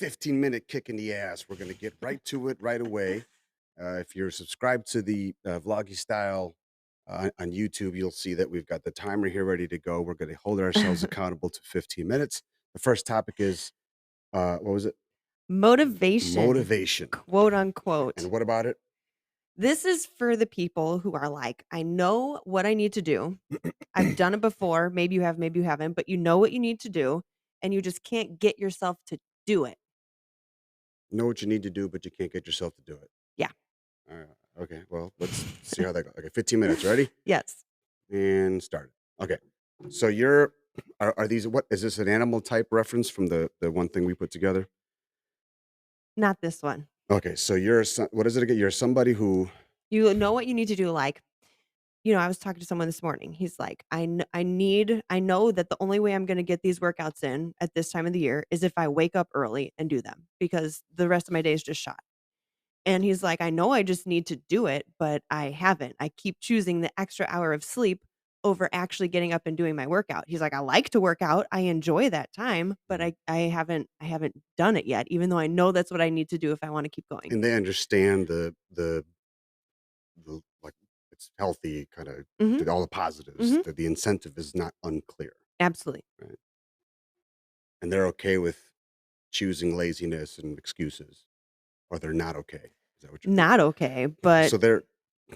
15-minute kick in the ass. We're going to get right to it right away. If you're subscribed to the Vloggy Style on YouTube, you'll see that we've got the timer here ready to go. We're going to hold ourselves accountable to 15 minutes. The first topic is, what was it? Motivation, Motivation. quote unquote. And what about it? This is for the people who are like, I know what I need to do. I've done it before. Maybe you have, maybe you haven't, but you know what you need to do, and you just can't get yourself to do it. Know what you need to do, but you can't get yourself to do it. Yeah. Okay, well, let's see how that goes. Okay, 15 minutes. Ready? Yes. And start. Okay. So are these, what is this, an animal type reference from the one thing we put together? Not this one. Okay, so what is it again? You're somebody who You know what you need to do. Like, I was talking to someone this morning. He's like, I know that the only way I'm going to get these workouts in at this time of the year is if I wake up early and do them because the rest of my day is just shot. And he's like, "I know I just need to do it, but I haven't. I keep choosing the extra hour of sleep over actually getting up and doing my workout." He's like, "I like to work out. I enjoy that time, but Mhm. I haven't done it yet, even though I know that's what I need to do if I wanna keep going." and they understand the like, it's healthy kinda, Mhm. all the positives, Mhm. that the incentive is not unclear, Absolutely. right? And they're okay with choosing laziness and excuses, or they're not okay. Is that what you're Not okay, okay, but so they're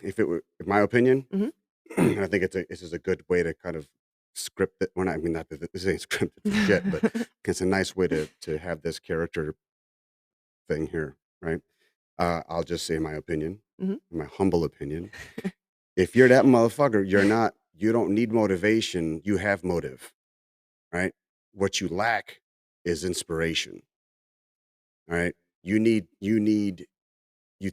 if it were in my opinion, mhm. I think this is a good way to kind of script it. Well, not, I mean, not that this ain't scripted for shit, but it's a nice way to have this character thing here, right? I'll just say my opinion, Mhm. my humble opinion. If you're that motherfucker, you don't need motivation. You have motive, right? What you lack is inspiration, all right? You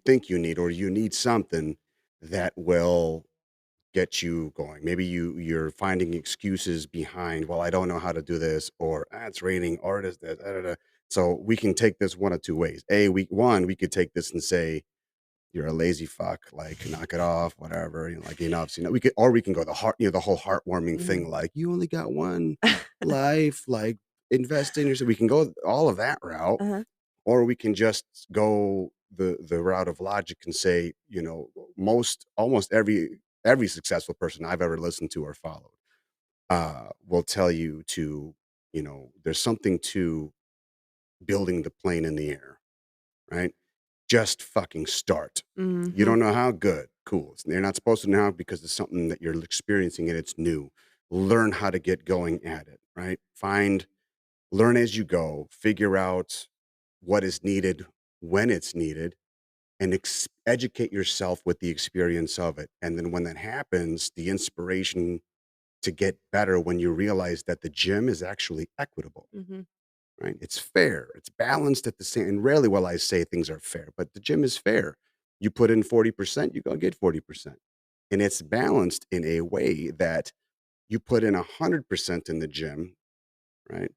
think you need, or you need something that will get you going. Maybe you're finding excuses behind, well, I don't know how to do this, or it's raining, or it is that. Da, da, da." So we can take this one of two ways. We could take this and say, you're a lazy fuck, like knock it off, whatever, like enough. We could, or we can go the whole heartwarming Mhm. thing, like you only got one life, like invest in yourself. We can go all of that route, Uh-huh. or we can just go the route of logic and say, almost every successful person I've ever listened to or followed will tell you to, there's something to building the plane in the air, right? Just fucking start. You Mhm. don't know how? Good. Cool. You're not supposed to know how because it's something that you're experiencing and it's new. Learn how to get going at it, right? Learn as you go, figure out what is needed when it's needed, and educate yourself with the experience of it. And then when that happens, the inspiration to get better when you realize that the gym is actually equitable, Mhm. right? It's fair, it's balanced at the same. And rarely will I say things are fair, but the gym is fair. You put in 40%, you're gonna get 40%. And it's balanced in a way that you put in 100% in the gym, right?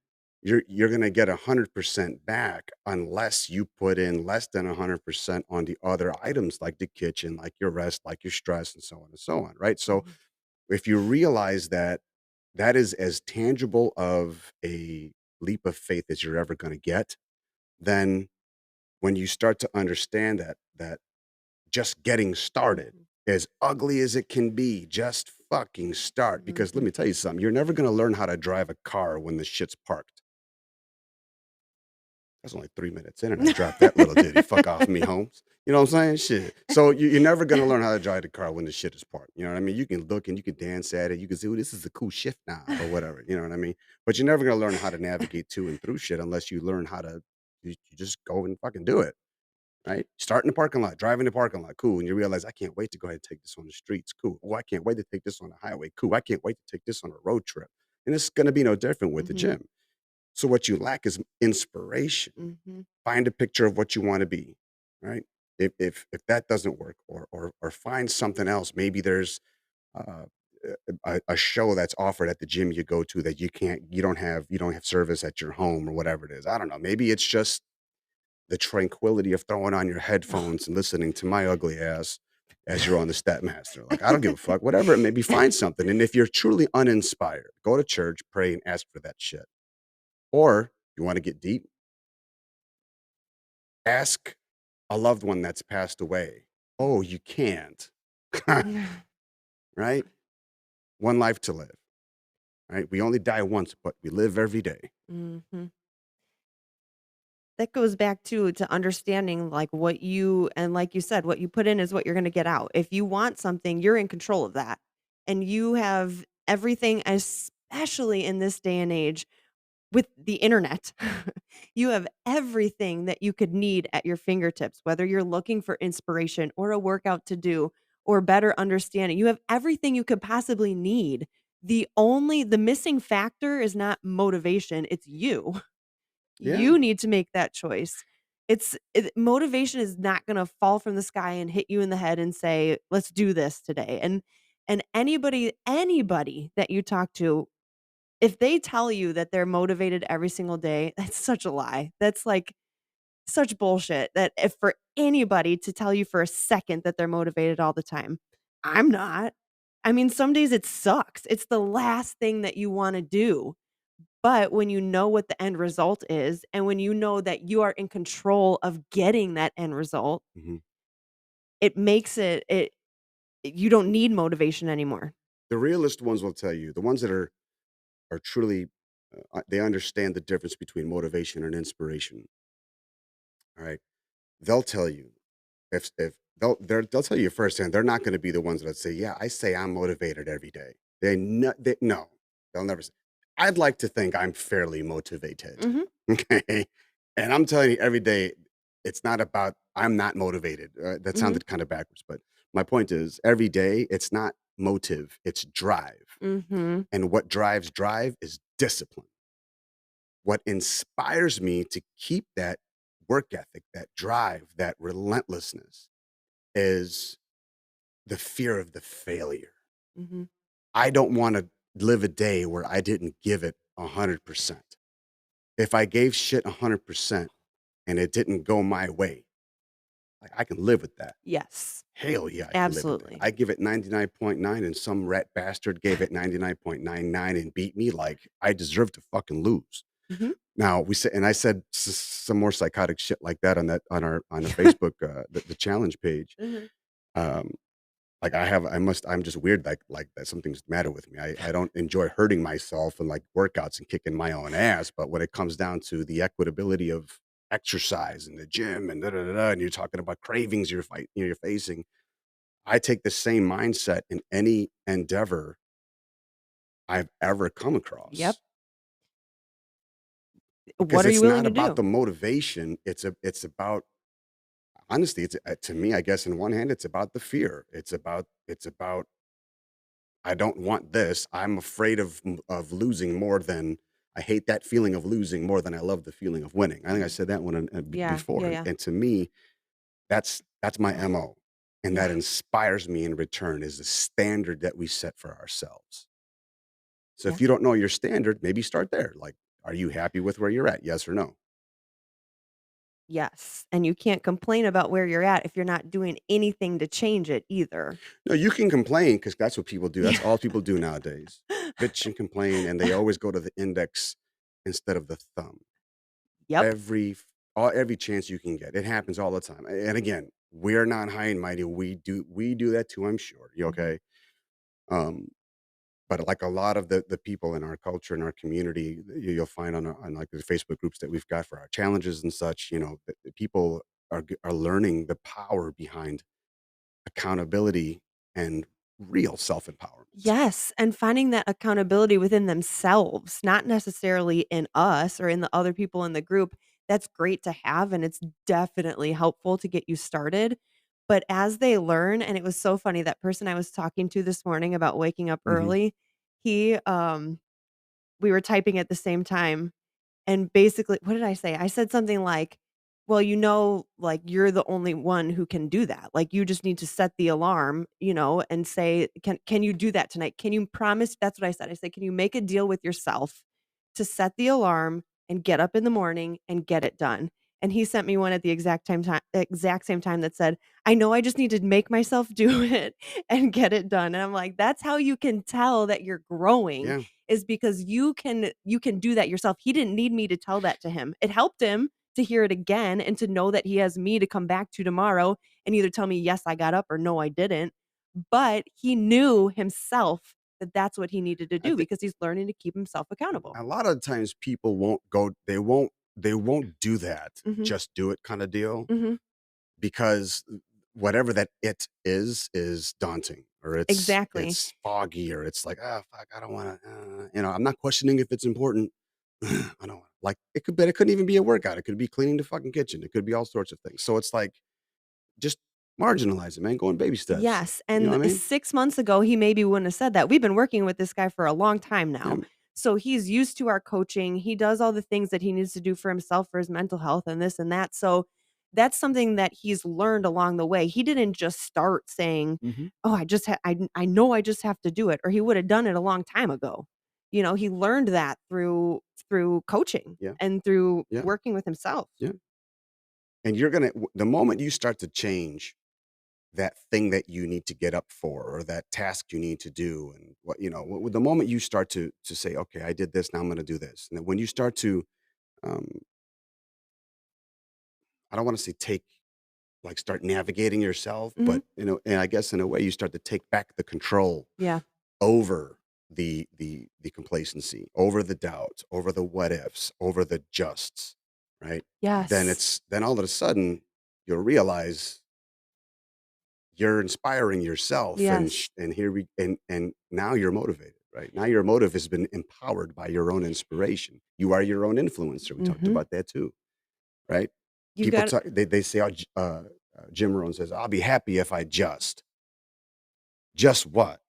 You're gonna get 100% back unless you put in less than 100% on the other items like the kitchen, like your rest, like your stress, and so on and so on, right? So Mhm. if you realize that that is as tangible of a leap of faith as you're ever gonna get, then when you start to understand that just getting started, Mhm. as ugly as it can be, just fucking start. Because let Mhm. me tell you something, you're never gonna learn how to drive a car when the shit's parked. That's only 3 minutes in, and I dropped that little ditty. Fuck off me, Holmes. You know what I'm saying? Shit. So you're never gonna learn how to drive the car when the shit is parked. You know what I mean? You can look and you can dance at it. You can say, "Oh, this is a cool shift knob," or whatever. You know what I mean? But you're never gonna learn how to navigate to and through shit unless you learn how to. You just go and fucking do it. Right? Start in the parking lot, drive in the parking lot, cool. And you realize, I can't wait to go ahead and take this on the streets, cool. Oh, I can't wait to take this on the highway, cool. I can't wait to take this on a road trip. And it's gonna be no different with the Mhm. gym. So what you lack is inspiration. Mhm. Find a picture of what you want to be, right? If that doesn't work, or find something else. Maybe there's uh, a show that's offered at the gym you go to that you don't have service at your home or whatever it is. I don't know. Maybe it's just the tranquility of throwing on your headphones and listening to my ugly ass as you're on the Stepmaster. Like, I don't give a fuck. Whatever it may be, find something. And if you're truly uninspired, go to church, pray, and ask for that shit. Or you want to get deep, Ask a loved one that's passed away. Oh, you can't. Right? One life to live. Right? We only die once, but we live every day. Mhm. That goes back to understanding, like, what you and like you said, what you put in is what you're gonna get out. If you want something, you're in control of that, and you have everything, especially in this day and age with the internet. You have everything that you could need at your fingertips, whether you're looking for inspiration or a workout to do or better understanding. You have everything you could possibly need. The missing factor is not motivation, it's you. Yeah. You need to make that choice. Motivation is not gonna fall from the sky and hit you in the head and say, "Let's do this today." And anybody that you talk to, if they tell you that they're motivated every single day, that's such a lie. That's like such bullshit that if for anybody to tell you for a second that they're motivated all the time, I'm not. I mean, some days it sucks. It's the last thing that you wanna do. But when you know what the end result is, and when you know that you are in control of getting that end result, Mhm. it makes it you don't need motivation anymore. The realist ones will tell you, the ones that are truly, they understand the difference between motivation and inspiration. All right. They'll tell you if they'll tell you firsthand, they're not gonna be the ones that say, "Yeah, I say I'm motivated every day." No, they'll never say. I'd like to think I'm fairly motivated, Mhm. okay? And I'm telling you every day, it's not about I'm not motivated. That Mhm. sounded kinda backwards, but my point is every day, it's not motive, it's drive. Mhm. And what drives drive is discipline. What inspires me to keep that work ethic, that drive, that relentlessness is the fear of the failure. Mhm. I don't wanna live a day where I didn't give it 100%. If I gave shit 100% and it didn't go my way, like, I can live with that. Yes. Hell yeah, I can live with that. Absolutely. I give it 99.9 and some rat bastard gave it 99.99 and beat me, like, I deserve to fucking lose. Mhm. Now, we said and I said some more psychotic shit like that on that on the Facebook, the challenge page. Mhm. Um, like I'm just weird like that something's the matter with me. I don't enjoy hurting myself and like workouts and kicking my own ass, but when it comes down to the equitability of exercise and the gym and da da da, da and you're talking about cravings you're facing, I take the same mindset in any endeavor I've ever come Yep. across. What Because are you it's willing not to about do? the motivation, it's about honestly, it's to me, I guess, in one hand, it's about the fear. It's about I don't want this. I'm afraid of losing more than I hate that feeling of losing more than I love the feeling of winning. I think I Mm. said that one Yeah. before, Yeah, and, yeah. and to me, that's my mo, and that Yeah. inspires me in return. Is the standard that we set for ourselves. So Yeah. if you don't know your standard, maybe start there. Like, are you happy with where you're at? Yes or no? Yes. And you can't complain about where you're at if you're not doing anything to change it either. No, you can complain because that's what people do. That's Yeah. all people do nowadays. Bitch and complain, and they always go to the index instead of the thumb. Yep. Every chance you can get. It happens all the time. And again, we're not high and mighty. We do that too, I'm sure. You Mhm. okay? Um, but like a lot of the people in our culture and our community, you'll find on like the Facebook groups that we've got for our challenges and such, the people are learning the power behind accountability and real self-empowerment. Yes, and finding that accountability within themselves, not necessarily in us or in the other people in the group. That's great to have, and it's definitely helpful to get you started. But as they learn, and it was so funny, that person I was talking to this morning about waking up Mhm. early, he we were typing at the same time. And basically, what did I say? I said something like, "Well, like, you're the only one who can do that. Like, you just need to set the alarm, and say, can you do that tonight? Can you promise?" That's what I said. I said, "Can you make a deal with yourself to set the alarm and get up in the morning and get it done?" And he sent me one at the exact same time that said, "I know I just need to make myself do it and get it done." And I'm like, "That's how you can tell that you're growing, Yeah. is because you can do that yourself." He didn't need me to tell that to him. It helped him to hear it again and to know that he has me to come back to tomorrow and either tell me, yes, I got up or no, I didn't. But he knew himself that that's what he needed to I do think because he's learning to keep himself accountable. a lot of times people won't go. They won't do that. Mhm. Just do it kind of deal Mhm. because whatever that it is daunting or Exactly. it's foggy or it's like fuck I don't want to I'm not questioning if it's important. I don't like it could, but it couldn't even be a workout. It could be cleaning the fucking kitchen. It could be all sorts of things. So it's like just marginalize it, man. Go in baby steps. Yes, You know and what I mean? 6 months ago, he maybe wouldn't have said that. We've been working with this guy for a long time Yeah, now. So he's used to our coaching. He does all the things that he needs to do for himself, for his mental health and this and that. So that's something that he's learned along the way. He didn't just start saying, hmm "Oh, I know I just have to do it," or he would have done it a long time ago. He learned that through coaching yeah, and through yeah, working with himself. yeah. And the moment you start to change that thing that you need to get up for or that task you need to do and what the moment you start to say okay I did this now I'm going to do this and then when you start to um I don't want to say take like start navigating yourself Mhm. but and I guess in a way you start to take back the control Yeah. over the complacency over the doubt over the what ifs over the justs right Yes. then all of a sudden you'll realize you're inspiring yourself Yes. and here we and now you're motivated right now your motive has been empowered by your own inspiration you are your own influencer we talked Mhm. about that too right You people got talk they say Jim Rohn says I'll be happy if I just what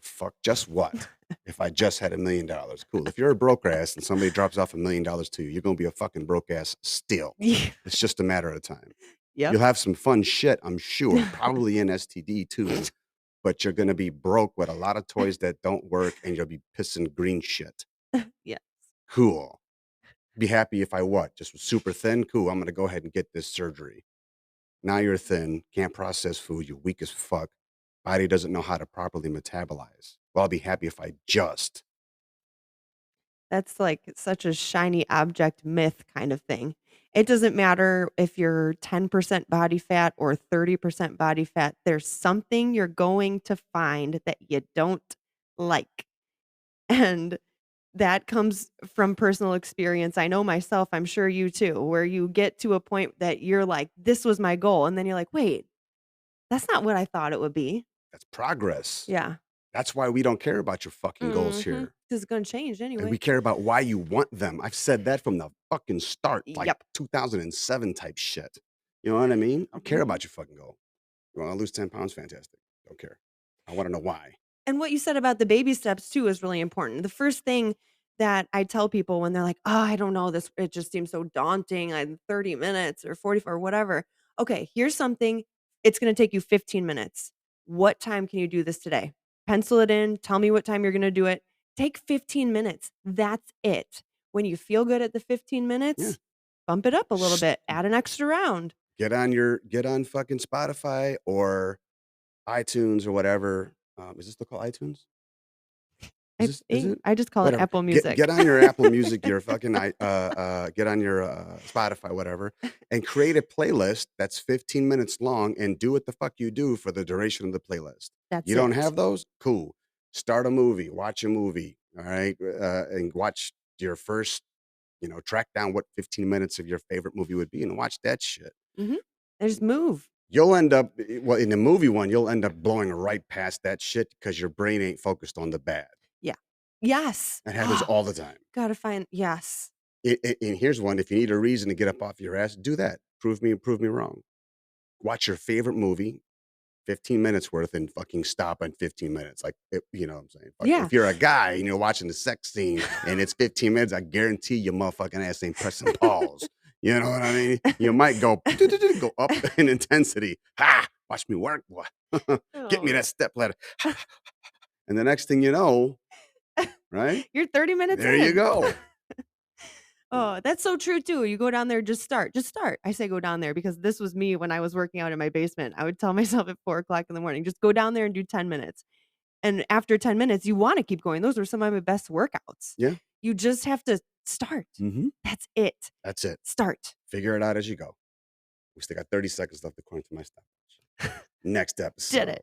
fuck just what if I just had $1 million cool if you're a broke ass and somebody drops off $1 million to you you're gonna be a fucking broke ass still Yeah. it's just a matter of time Yep. you'll have some fun shit I'm sure probably in STD too but you're gonna be broke with a lot of toys that don't work and you'll be pissing green shit. Yeah. Cool. Be happy if I what? Just was super thin? Cool. I'm gonna go ahead and get this surgery. Now you're thin, can't process food, you're weak as fuck. Body doesn't know how to properly metabolize. Well, I'll be happy if I just. That's like such a shiny object myth kind of thing. It doesn't matter if you're 10% body fat or 30% body fat. There's something you're going to find that you don't like. And that comes from personal experience. I know myself, I'm sure you too, where you get to a point that you're like, this was my goal. And then you're like, wait, that's not what I thought it would be. That's progress. Yeah. That's why we don't care about your fucking goals Mm-hmm. here. This is going to change And we anyway. care about why you want them. I've said that from the fucking start, like Yep. 2007 type shit. You know what I mean? I don't care Mhm. about your fucking goal. You want to lose 10 pounds? Fantastic. Don't care. I want to know why. And what you said about the baby steps too is really important. The first thing that I tell people when they're like, "Oh, I don't know, this it just seems so daunting. I'm 30 minutes or 44 or whatever." Okay, here's something. It's going to take you 15 minutes. What time can you do this today? Pencil it in, tell me what time you're going to do it. Take 15 minutes. That's it. When you feel good at the 15 Yeah. minutes, bump it up a little S- bit, add an extra round. get on fucking Spotify or iTunes or whatever. Is this still called iTunes? Is it? I just call it Whatever. Apple Get Music. on your Apple Music, your fucking get on your Spotify, whatever, and create a playlist that's 15 minutes long and do what the fuck you do for the duration of the playlist. That's You don't it. have those? Cool. Start a movie, watch a movie, all right, and watch your first, track down what 15 minutes of your favorite movie would be and watch that shit. Mhm. And just move. You'll end up, well, in the movie one, you'll end up blowing right past that shit because your brain ain't focused on the bad. Yeah. Yes. That happens all the time. Gotta find yes. And here's one: if you need a reason to get up off your ass, do that. Prove me wrong. Watch your favorite movie, 15 minutes worth, and fucking stop in 15 minutes. Like, you know what I'm saying? Fuck, Yeah. if you're a guy and you're watching the sex scene and it's 15 minutes, I guarantee your motherfucking ass ain't pressing pause. You know what I mean? You might go go up in intensity. Ha! Watch me work, boy. Get me Oh. that step ladder. And the next thing you know, right? You're 30 minutes There you in. go. Oh, that's so true too. You go down there, just start. Just start. I say go down there because this was me when I was working out in my basement. I would tell myself at 4 o'clock in the morning, just go down there and do 10 minutes. And after 10 minutes, you want to keep going. Those were some of my best workouts. Yeah. You just have to start. Mm-hmm. That's it. That's it. Start. Figure it out as you go. We still got 30 seconds left according to my stopwatch. Next Did it. episode.